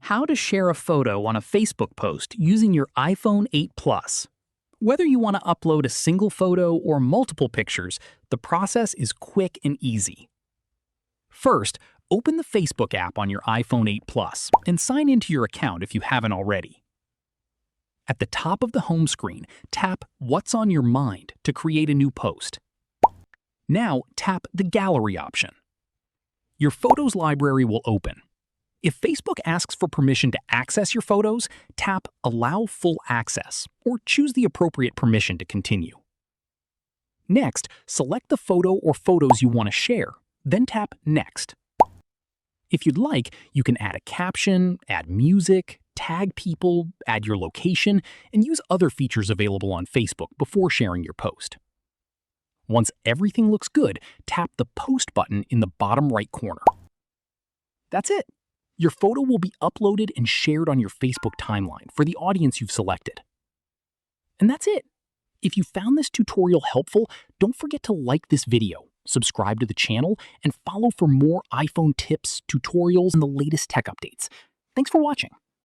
How to share a photo on a Facebook post using your iPhone 8 Plus. Whether you want to upload a single photo or multiple pictures, the process is quick and easy. First, open the Facebook app on your iPhone 8 Plus and sign into your account if you haven't already. At the top of the home screen, tap What's on Your Mind to create a new post. Now tap the Gallery option. Your photos library will open. If Facebook asks for permission to access your photos, tap Allow Full Access or choose the appropriate permission to continue. Next, select the photo or photos you want to share, then tap Next. If you'd like, you can add a caption, add music, tag people, add your location, and use other features available on Facebook before sharing your post. Once everything looks good, tap the Post button in the bottom right corner. That's it. Your photo will be uploaded and shared on your Facebook timeline for the audience you've selected. And that's it. If you found this tutorial helpful, don't forget to like this video, subscribe to the channel, and follow for more iPhone tips, tutorials, and the latest tech updates. Thanks for watching.